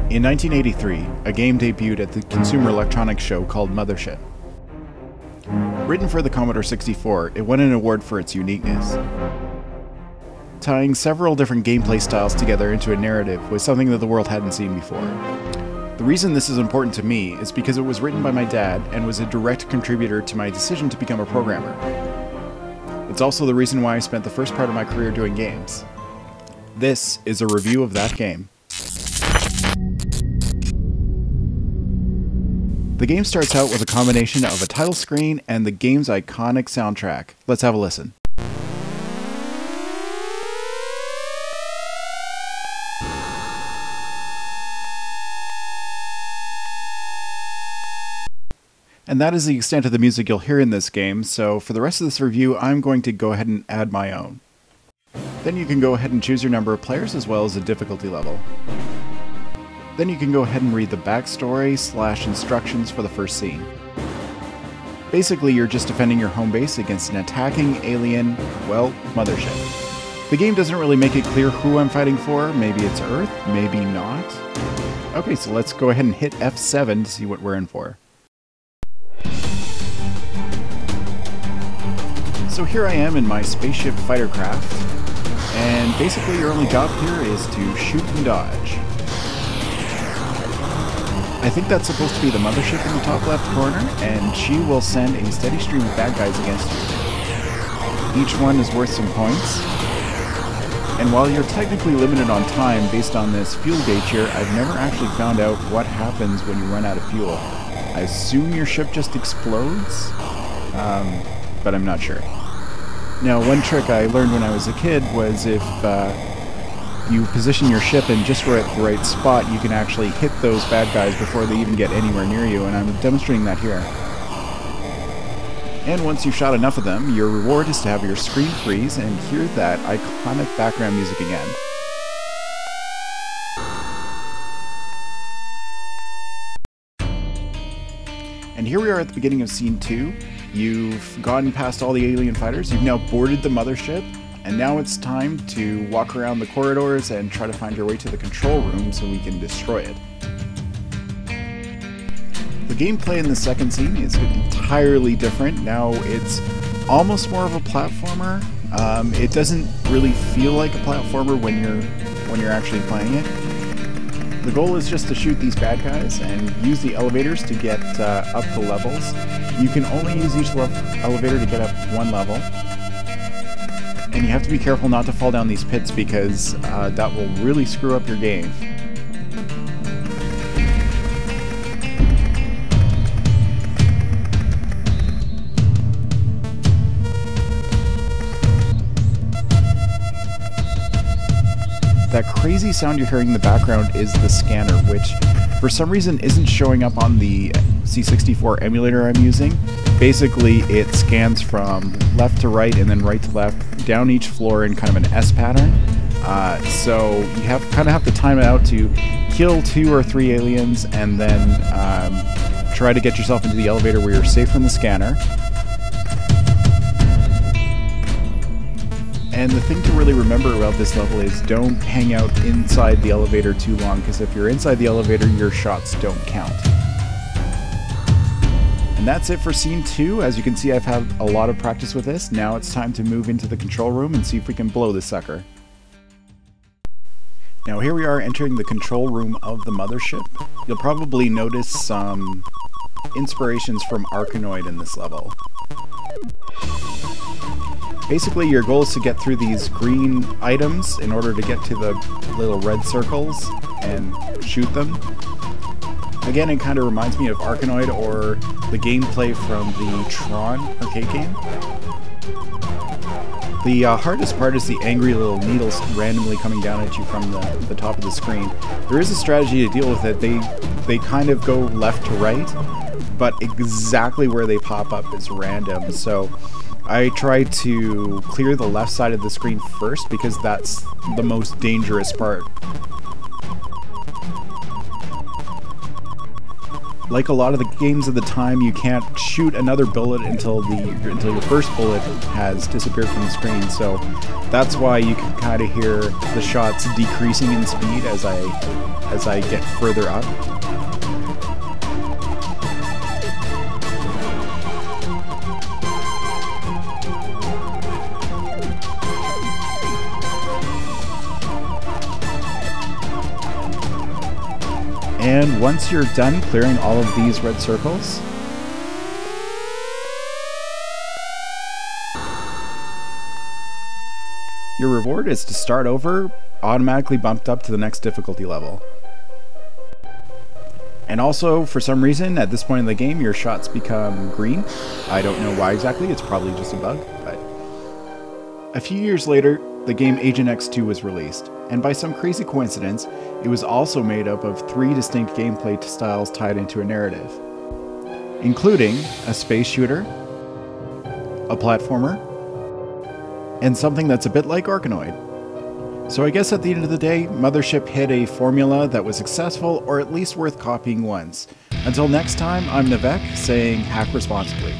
In 1983, a game debuted at the Consumer Electronics Show called Mothership. Written for the Commodore 64, it won an award for its uniqueness. Tying several different gameplay styles together into a narrative was something that the world hadn't seen before. The reason this is important to me is because it was written by my dad and was a direct contributor to my decision to become a programmer. It's also the reason why I spent the first part of my career doing games. This is a review of that game. The game starts out with a combination of a title screen and the game's iconic soundtrack. Let's have a listen. And that is the extent of the music you'll hear in this game, so for the rest of this review, I'm going to go ahead and add my own. Then you can go ahead and choose your number of players as well as a difficulty level. Then you can go ahead and read the backstory / instructions for the first scene. Basically, you're just defending your home base against an attacking alien, well, mothership. The game doesn't really make it clear who I'm fighting for. Maybe it's Earth, maybe not. Okay, so let's go ahead and hit F7 to see what we're in for. So here I am in my spaceship fighter craft, and basically your only job here is to shoot and dodge. I think that's supposed to be the mothership in the top left corner, and she will send a steady stream of bad guys against you. Each one is worth some points, and while you're technically limited on time based on this fuel gauge here, I've never actually found out what happens when you run out of fuel. I assume your ship just explodes, but I'm not sure. Now, one trick I learned when I was a kid was if you position your ship in just right at the right spot, you can actually hit those bad guys before they even get anywhere near you, and I'm demonstrating that here. And once you've shot enough of them, your reward is to have your screen freeze and hear that iconic background music again. And here we are at the beginning of Scene 2. You've gone past all the alien fighters, you've now boarded the mothership, and now it's time to walk around the corridors and try to find your way to the control room so we can destroy it. The gameplay in the second scene is entirely different. Now it's almost more of a platformer. It doesn't really feel like a platformer when you're actually playing it. The goal is just to shoot these bad guys and use the elevators to get up the levels. You can only use each elevator to get up one level. And you have to be careful not to fall down these pits because that will really screw up your game. That crazy sound you're hearing in the background is the scanner, which for some reason isn't showing up on the C64 emulator I'm using. Basically, it scans from left to right and then right to left down each floor in kind of an S pattern. So you kind of have to time it out to kill 2 or 3 aliens and then try to get yourself into the elevator where you're safe from the scanner. And the thing to really remember about this level is don't hang out inside the elevator too long, because if you're inside the elevator, your shots don't count. And that's it for Scene 2. As you can see, I've had a lot of practice with this. Now it's time to move into the control room and see if we can blow this sucker. Now here we are entering the control room of the mothership. You'll probably notice some inspirations from Arkanoid in this level. Basically, your goal is to get through these green items in order to get to the little red circles and shoot them. Again, it kind of reminds me of Arkanoid or the gameplay from the Tron arcade game. The hardest part is the angry little needles randomly coming down at you from the top of the screen. There is a strategy to deal with it. They kind of go left to right, but exactly where they pop up is random. So I try to clear the left side of the screen first because that's the most dangerous part. like a lot of the games of the time, you can't shoot another bullet until your first bullet has disappeared from the screen. So that's why you can kind of hear the shots decreasing in speed as I get further up. And once you're done clearing all of these red circles, your reward is to start over, automatically bumped up to the next difficulty level. And also, for some reason, at this point in the game, your shots become green. I don't know why exactly, it's probably just a bug, but... A few years later, the game Agent X2 was released, and by some crazy coincidence, it was also made up of 3 distinct gameplay styles tied into a narrative, including a space shooter, a platformer, and something that's a bit like Arkanoid. So I guess at the end of the day, Mothership hit a formula that was successful, or at least worth copying once. Until next time, I'm Navek, saying hack responsibly.